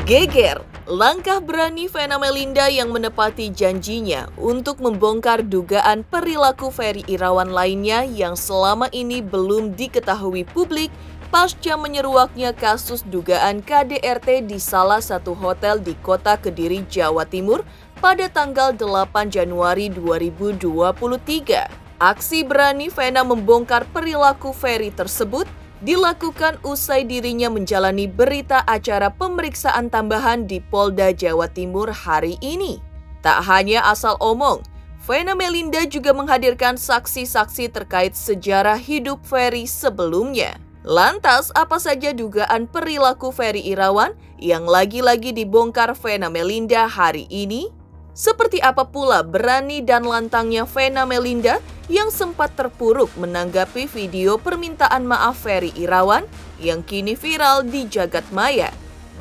Geger, langkah berani Vena Melinda yang menepati janjinya untuk membongkar dugaan perilaku Ferry Irawan lainnya yang selama ini belum diketahui publik pasca menyeruaknya kasus dugaan KDRT di salah satu hotel di Kota Kediri, Jawa Timur pada tanggal 8 Januari 2023. Aksi berani Vena membongkar perilaku Ferry tersebut dilakukan usai dirinya menjalani berita acara pemeriksaan tambahan di Polda Jawa Timur hari ini. Tak hanya asal omong, Vena Melinda juga menghadirkan saksi-saksi terkait sejarah hidup Ferry sebelumnya. Lantas, apa saja dugaan perilaku Ferry Irawan yang lagi-lagi dibongkar Vena Melinda hari ini? Seperti apa pula berani dan lantangnya Vena Melinda yang sempat terpuruk menanggapi video permintaan maaf Ferry Irawan yang kini viral di jagat maya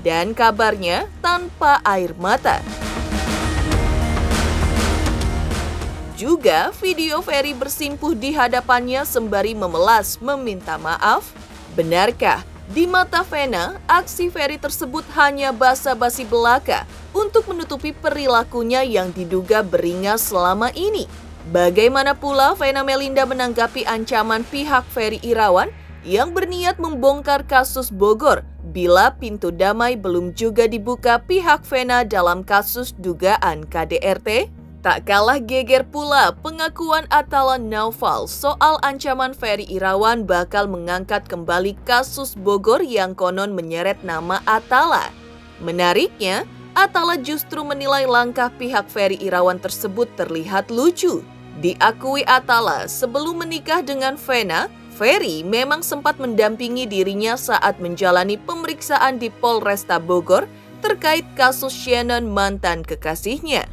dan kabarnya tanpa air mata. Juga video Ferry bersimpuh di hadapannya sembari memelas meminta maaf. Benarkah di mata Vena, aksi Ferry tersebut hanya basa-basi belaka untuk menutupi perilakunya yang diduga beringas selama ini? Bagaimana pula Vena Melinda menanggapi ancaman pihak Ferry Irawan yang berniat membongkar kasus Bogor bila pintu damai belum juga dibuka pihak Vena dalam kasus dugaan KDRT? Tak kalah geger pula pengakuan Atala Naufal soal ancaman Ferry Irawan bakal mengangkat kembali kasus Bogor yang konon menyeret nama Atala. Menariknya, Atala justru menilai langkah pihak Ferry Irawan tersebut terlihat lucu. Diakui Atala, sebelum menikah dengan Vena, Ferry memang sempat mendampingi dirinya saat menjalani pemeriksaan di Polresta Bogor terkait kasus Shannon mantan kekasihnya.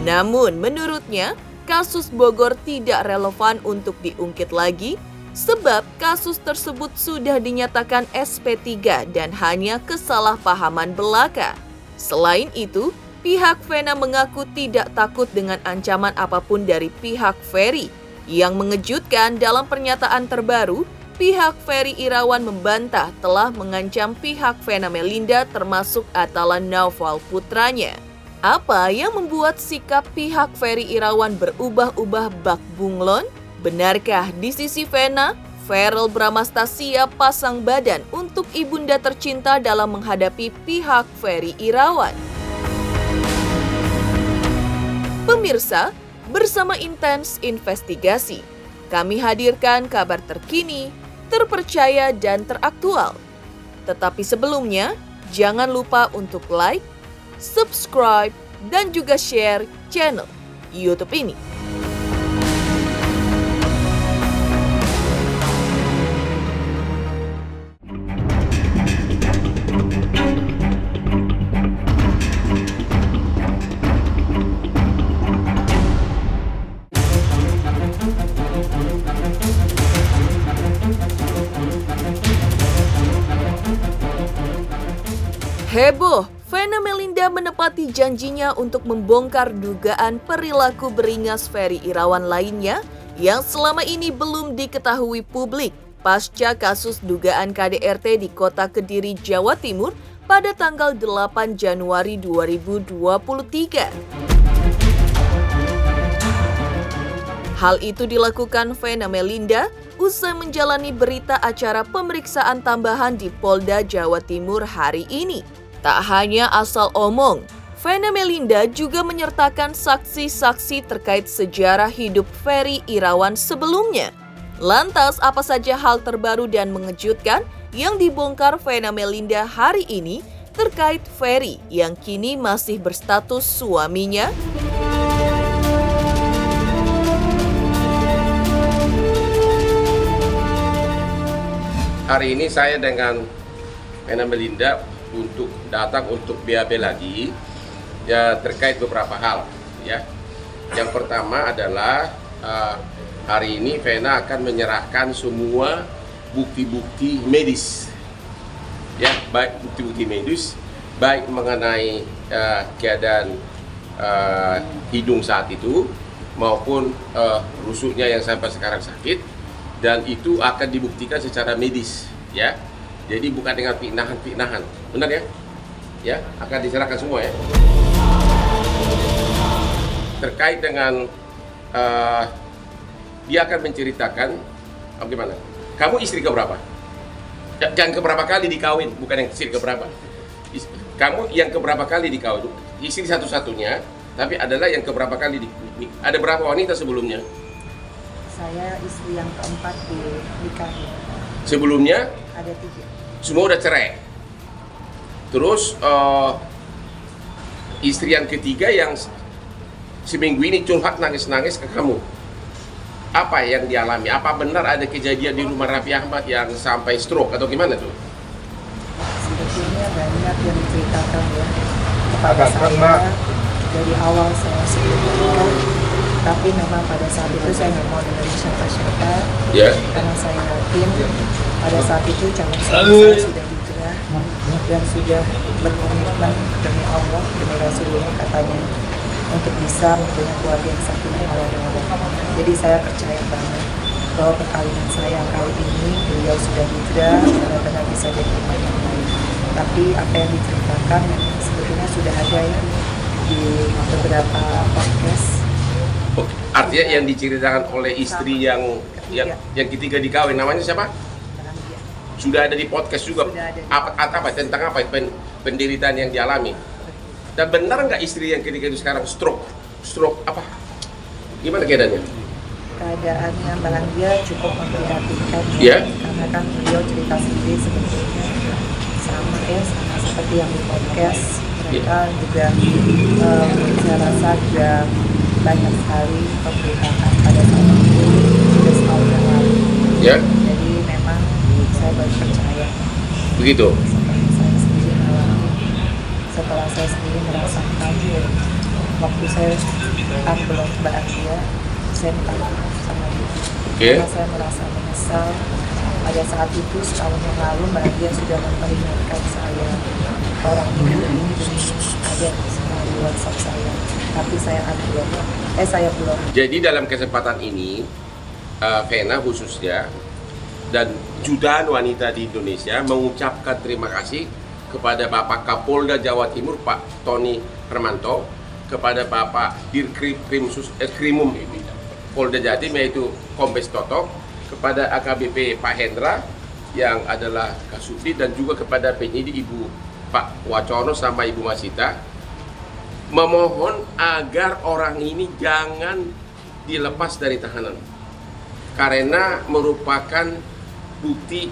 Namun menurutnya, kasus Bogor tidak relevan untuk diungkit lagi sebab kasus tersebut sudah dinyatakan SP3 dan hanya kesalahpahaman belaka. Selain itu, pihak Vena mengaku tidak takut dengan ancaman apapun dari pihak Ferry. Yang mengejutkan dalam pernyataan terbaru, pihak Ferry Irawan membantah telah mengancam pihak Vena Melinda termasuk Atala Naufal putranya. Apa yang membuat sikap pihak Ferry Irawan berubah-ubah bak bunglon? Benarkah di sisi Vena, Verrel Bramasta siap pasang badan untuk ibunda tercinta dalam menghadapi pihak Ferry Irawan? Pemirsa, bersama Intens Investigasi, kami hadirkan kabar terkini, terpercaya dan teraktual. Tetapi sebelumnya, jangan lupa untuk like, subscribe, dan juga share channel YouTube ini. Heboh, Vena Melinda menepati janjinya untuk membongkar dugaan perilaku beringas Ferry Irawan lainnya yang selama ini belum diketahui publik pasca kasus dugaan KDRT di Kota Kediri, Jawa Timur pada tanggal 8 Januari 2023. Hal itu dilakukan Vena Melinda usai menjalani berita acara pemeriksaan tambahan di Polda Jawa Timur hari ini. Tak hanya asal omong, Vena Melinda juga menyertakan saksi-saksi terkait sejarah hidup Ferry Irawan sebelumnya. Lantas, apa saja hal terbaru dan mengejutkan yang dibongkar Vena Melinda hari ini terkait Ferry yang kini masih berstatus suaminya? Hari ini saya dengan Vena Melinda datang untuk BAB lagi ya terkait beberapa hal ya. Yang pertama adalah hari ini Vena akan menyerahkan semua bukti-bukti medis ya, baik bukti-bukti medis baik mengenai keadaan hidung saat itu maupun rusuknya yang sampai sekarang sakit, dan itu akan dibuktikan secara medis ya. Jadi bukan dengan fitnahan-fitnahan. Benar ya? Ya, akan diserahkan semua ya. Terkait dengan dia akan menceritakan bagaimana. Kamu istri keberapa? Yang keberapa kali dikawin, bukan yang istri keberapa. Kamu yang keberapa kali dikawin? Istri satu-satunya, tapi adalah yang keberapa kali ada berapa wanita sebelumnya? Saya istri yang keempat dinikahi. Sebelumnya? Ada 3. Semua udah cerai. Terus istri yang ketiga yang seminggu ini curhat nangis-nangis ke kamu. Apa yang dialami? Apa benar ada kejadian di rumah Raffi Ahmad yang sampai stroke atau gimana tuh? Sebetulnya banyak yang diceritakan ya kepada saya dari awal saya sebelum, tapi memang pada saat itu saya nggak mau dengerin siapa-siapa, karena saya yakin pada saat itu calon saya sudah hijrah dan sudah berkomitmen demi Allah, demi Rasulullah katanya, untuk bisa mempunyai keluarga yang sakinah mawaddah. Jadi saya percaya banget bahwa perkawinan saya kali ini beliau sudah hijrah, benar-benar bisa jadi rumah yang baik. Tapi apa yang diceritakan sebetulnya sudah ada ya di beberapa podcast. Artinya yang diceritakan oleh istri yang ketiga dikawin, namanya siapa? Sudah ada di podcast juga. Apa tentang apa penderitaan yang dialami? Dan benar nggak istri yang ketiga itu sekarang stroke apa? Gimana keadaannya? Keadaannya barang dia cukup memprihatinkan karena kan beliau cerita sendiri sebetulnya sama seperti yang di podcast. Mereka juga saya rasa juga banyak sekali pemberitaan pada saat itu sudah setahun yang lalu. Jadi memang saya baru percaya. Begitu. Setelah saya sendiri merasakan waktu saya belum bahagia, saya minta maaf sama dia. Karena saya merasa menyesal pada saat itu setahun yang lalu Mbak Dia sudah memperingatkan saya orang ini ada di WhatsApp saya, tapi saya belum. Jadi dalam kesempatan ini Vena khususnya dan jutaan wanita di Indonesia mengucapkan terima kasih kepada Bapak Kapolda Jawa Timur Pak Tony Hermanto, kepada Bapak Dirkrimum Polda Jatim yaitu Kombes Toto, kepada AKBP Pak Hendra yang adalah Kasubdit, dan juga kepada penyidik Ibu Pak Wacono sama Ibu Masita, memohon agar orang ini jangan dilepas dari tahanan karena merupakan bukti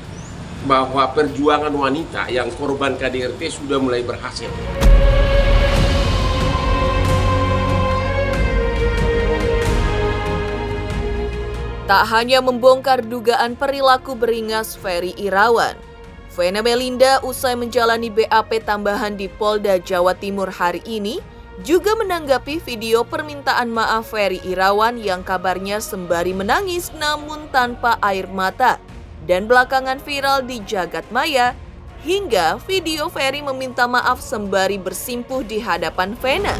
bahwa perjuangan wanita yang korban KDRT sudah mulai berhasil. Tak hanya membongkar dugaan perilaku beringas Ferry Irawan, Vena Melinda usai menjalani BAP tambahan di Polda Jawa Timur hari ini juga menanggapi video permintaan maaf Ferry Irawan yang kabarnya sembari menangis namun tanpa air mata dan belakangan viral di jagat maya, hingga video Ferry meminta maaf sembari bersimpuh di hadapan Vena.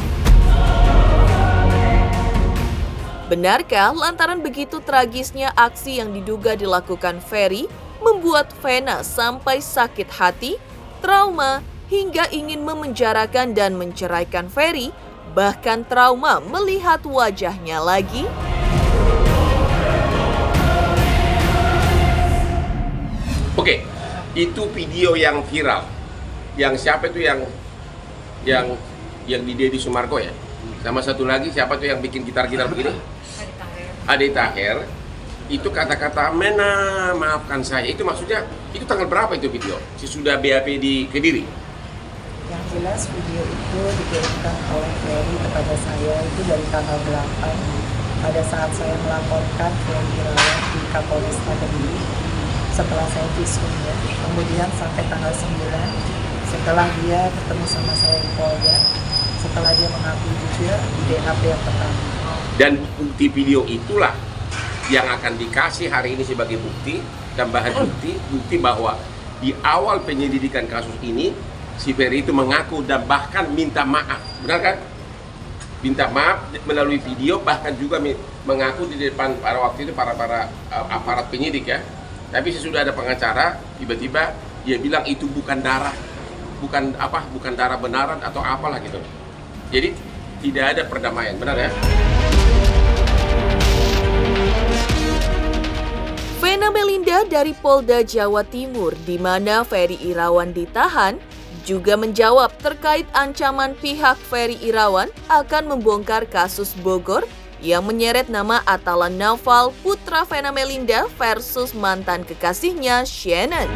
Benarkah lantaran begitu tragisnya aksi yang diduga dilakukan Ferry membuat Vena sampai sakit hati, trauma, hingga ingin memenjarakan dan menceraikan Ferry, bahkan trauma melihat wajahnya lagi? Oke, itu video yang viral. Yang siapa itu yang di Deddy Sumargo ya? Sama satu lagi siapa tuh yang bikin gitar-gitar begini? Ade Taher. Itu kata-kata "Mena, maafkan saya." Itu maksudnya itu tanggal berapa itu video? Sesudah BAP di Kediri. Yang jelas video itu dikirimkan oleh Ferry kepada saya itu dari tanggal 8 pada saat saya melaporkan Ferry Irawan di Kapolresta Kediri. Setelah saya visum ya, kemudian sampai tanggal 9 setelah dia ketemu sama saya di Polda, setelah dia mengakui juga di BAP yang pertama. Dan bukti video itulah yang akan dikasih hari ini sebagai bukti, tambahan bukti bahwa di awal penyelidikan kasus ini si Ferry itu mengaku dan bahkan minta maaf, benar kan? Minta maaf melalui video, bahkan juga mengaku di depan para waktu itu para aparat penyidik ya. Tapi sesudah ada pengacara, tiba-tiba Dia bilang itu bukan darah, bukan darah benaran atau apalah gitu. Jadi tidak ada perdamaian, benar ya? Vena Melinda dari Polda Jawa Timur, di mana Ferry Irawan ditahan, juga menjawab terkait ancaman pihak Ferry Irawan akan membongkar kasus Bogor yang menyeret nama Atala Naufal, putra Vena Melinda versus mantan kekasihnya Shannon.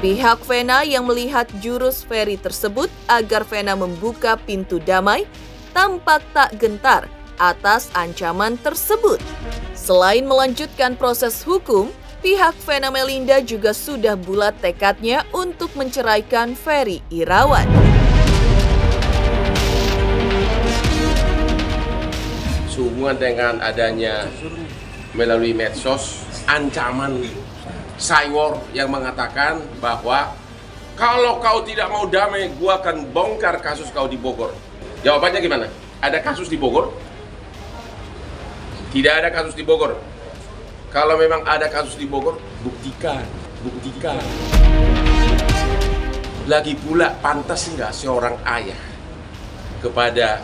Pihak Vena yang melihat jurus Ferry tersebut agar Vena membuka pintu damai tampak tak gentar atas ancaman tersebut. Selain melanjutkan proses hukum, pihak Vena Melinda juga sudah bulat tekadnya untuk menceraikan Ferry Irawan. Sehubungan dengan adanya melalui medsos ancaman Saywar yang mengatakan bahwa kalau kau tidak mau damai, gua akan bongkar kasus kau di Bogor. Jawabannya gimana? Ada kasus di Bogor? Tidak ada kasus di Bogor. Kalau memang ada kasus di Bogor, buktikan. Lagi pula, pantas nggak seorang ayah kepada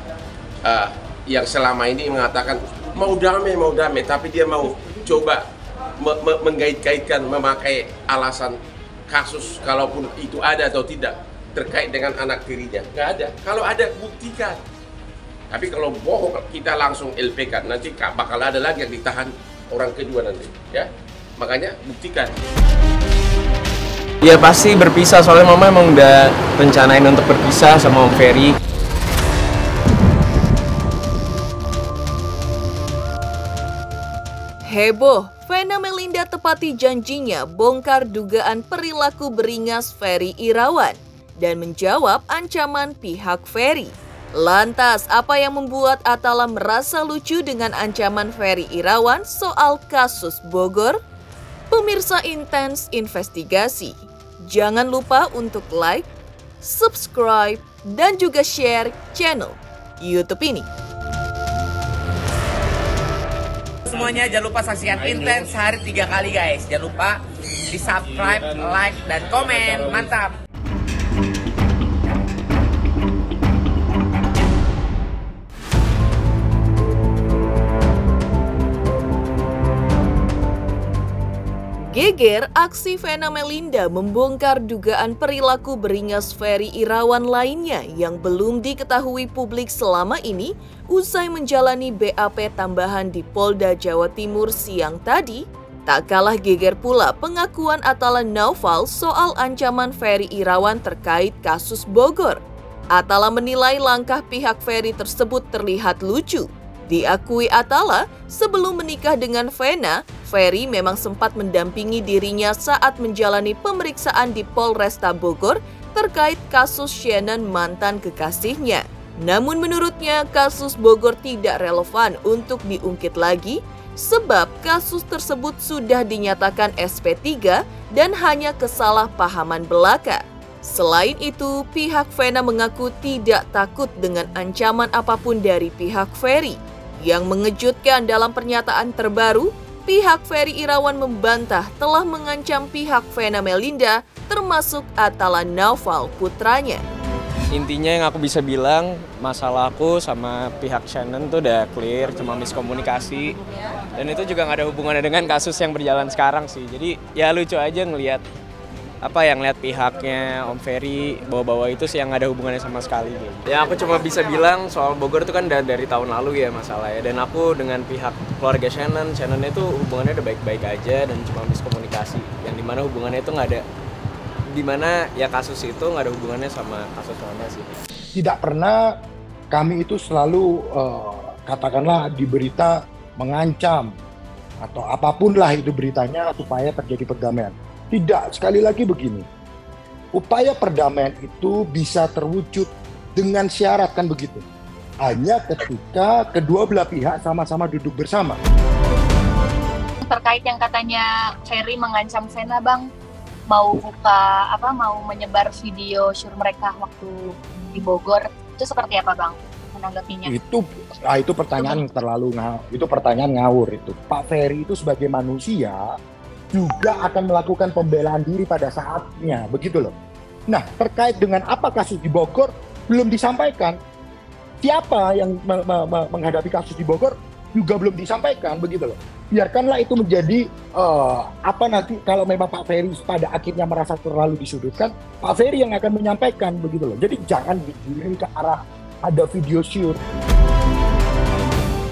yang selama ini mengatakan mau damai, tapi dia mau coba menggait-gaitkan, memakai alasan kasus kalaupun itu ada atau tidak terkait dengan anak tirinya. Nggak ada. Kalau ada, buktikan. Tapi kalau bohong, kita langsung LPK. Nanti bakal ada lagi yang ditahan orang kedua nanti. Ya, makanya buktikan. Ya pasti berpisah, soalnya mama emang udah rencanain untuk berpisah sama Om Ferry. Heboh, Vena Melinda tepati janjinya bongkar dugaan perilaku beringas Ferry Irawan dan menjawab ancaman pihak Ferry. Lantas, apa yang membuat Atala merasa lucu dengan ancaman Ferry Irawan soal kasus Bogor? Pemirsa Intens Investigasi, jangan lupa untuk like, subscribe, dan juga share channel YouTube ini. Semuanya jangan lupa saksikan Intens sehari 3 kali guys. Jangan lupa di subscribe, like, dan komen. Mantap. Geger aksi Vena Melinda membongkar dugaan perilaku beringas Ferry Irawan lainnya yang belum diketahui publik selama ini usai menjalani BAP tambahan di Polda Jawa Timur siang tadi. Tak kalah geger pula pengakuan Atala Naufal soal ancaman Ferry Irawan terkait kasus Bogor. Atala menilai langkah pihak Ferry tersebut terlihat lucu. Diakui Atala, sebelum menikah dengan Vena, Ferry memang sempat mendampingi dirinya saat menjalani pemeriksaan di Polresta Bogor terkait kasus Shannon mantan kekasihnya. Namun menurutnya kasus Bogor tidak relevan untuk diungkit lagi sebab kasus tersebut sudah dinyatakan SP3 dan hanya kesalahpahaman belaka. Selain itu, pihak Vena mengaku tidak takut dengan ancaman apapun dari pihak Ferry. Yang mengejutkan dalam pernyataan terbaru, pihak Ferry Irawan membantah telah mengancam pihak Vena Melinda termasuk Atala Naufal putranya. Intinya yang aku bisa bilang, masalah aku sama pihak Shannon tuh udah clear, cuma miskomunikasi. Dan itu juga nggak ada hubungannya dengan kasus yang berjalan sekarang sih. Jadi ya lucu aja ngelihat ngelihat pihaknya Om Ferry bawa-bawa itu sih yang nggak ada hubungannya sama sekali gitu. Ya aku cuma bisa bilang soal Bogor itu kan dari tahun lalu ya masalahnya. Dan aku dengan pihak keluarga Shannon itu hubungannya udah baik-baik aja dan cuma miskomunikasi. Yang dimana hubungannya itu nggak ada, dimana ya kasus itu nggak ada hubungannya sama kasus Mama sih. Tidak pernah kami itu selalu katakanlah di berita mengancam atau apapun lah itu beritanya supaya terjadi perdamaian. Tidak, sekali lagi begini, upaya perdamaian itu bisa terwujud dengan syarat kan begitu. Hanya ketika kedua belah pihak sama-sama duduk bersama. Terkait yang katanya Ferry mengancam Vena, Bang, mau menyebar video syur mereka waktu di Bogor, itu seperti apa, Bang? menanggapinya? Itu pertanyaan pertanyaan ngawur itu. Pak Ferry itu sebagai manusia juga akan melakukan pembelaan diri pada saatnya, begitu loh. Nah, terkait dengan apa kasus di Bogor belum disampaikan. Siapa yang menghadapi kasus di Bogor juga belum disampaikan, begitu loh. Biarkanlah itu menjadi nanti kalau memang Pak Ferry pada akhirnya merasa terlalu disudutkan, Pak Ferry yang akan menyampaikan, begitu loh. Jadi jangan digiring ke arah ada video shoot.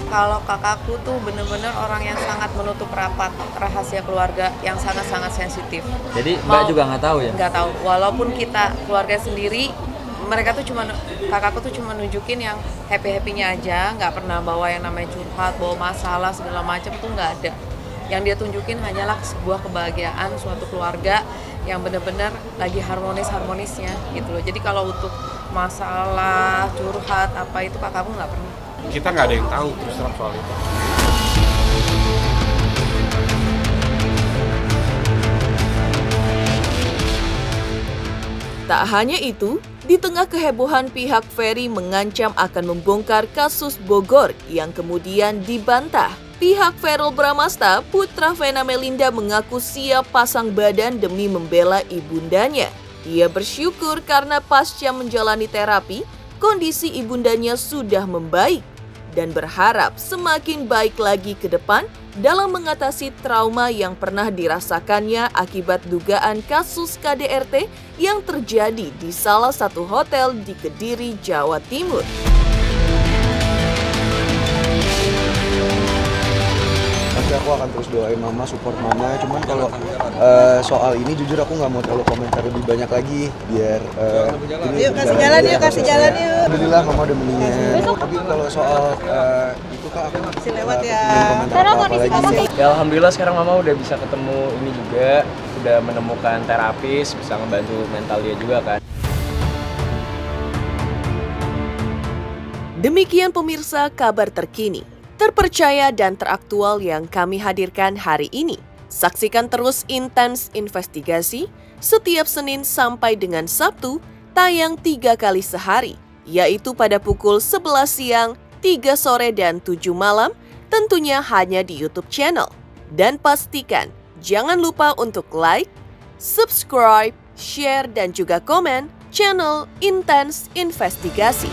Kalau kakakku tuh bener-bener orang yang sangat menutup rapat rahasia keluarga yang sangat-sangat sensitif. Jadi Mbak juga nggak tahu ya? Nggak tahu. Walaupun kita keluarga sendiri, kakakku tuh cuma nunjukin yang happy-happynya aja, nggak pernah bawa yang namanya curhat, bawa masalah segala macam tuh nggak ada. Yang dia tunjukin hanyalah sebuah kebahagiaan suatu keluarga yang benar-benar lagi harmonisnya gitu loh. Jadi kalau untuk masalah curhat apa itu kakakku nggak pernah. Kita nggak ada yang tahu terus terang soal itu. Tak hanya itu, di tengah kehebohan pihak Ferry mengancam akan membongkar kasus Bogor yang kemudian dibantah. Pihak Verrel Bramasta, putra Vena Melinda mengaku siap pasang badan demi membela ibundanya. Ia bersyukur karena pasca menjalani terapi, kondisi ibundanya sudah membaik dan berharap semakin baik lagi ke depan dalam mengatasi trauma yang pernah dirasakannya akibat dugaan kasus KDRT yang terjadi di salah satu hotel di Kediri, Jawa Timur. Tapi aku akan terus doain mama, support mama. Cuman kalau soal ini jujur aku nggak mau terlalu komentar lebih banyak lagi biar yuk kasih jalan yuk. Alhamdulillah mama udah mendingan. Tapi kalau soal itu Kak aku masih lewat ya. Ya alhamdulillah sekarang mama udah bisa ketemu ini juga, udah menemukan terapis, bisa ngebantu mental dia juga kan. Demikian pemirsa kabar terkini, terpercaya dan teraktual yang kami hadirkan hari ini. Saksikan terus Intens Investigasi setiap Senin sampai dengan Sabtu, tayang 3 kali sehari, yaitu pada pukul 11 siang, 3 sore, dan 7 malam, tentunya hanya di YouTube channel. Dan pastikan jangan lupa untuk like, subscribe, share, dan juga komen channel Intens Investigasi.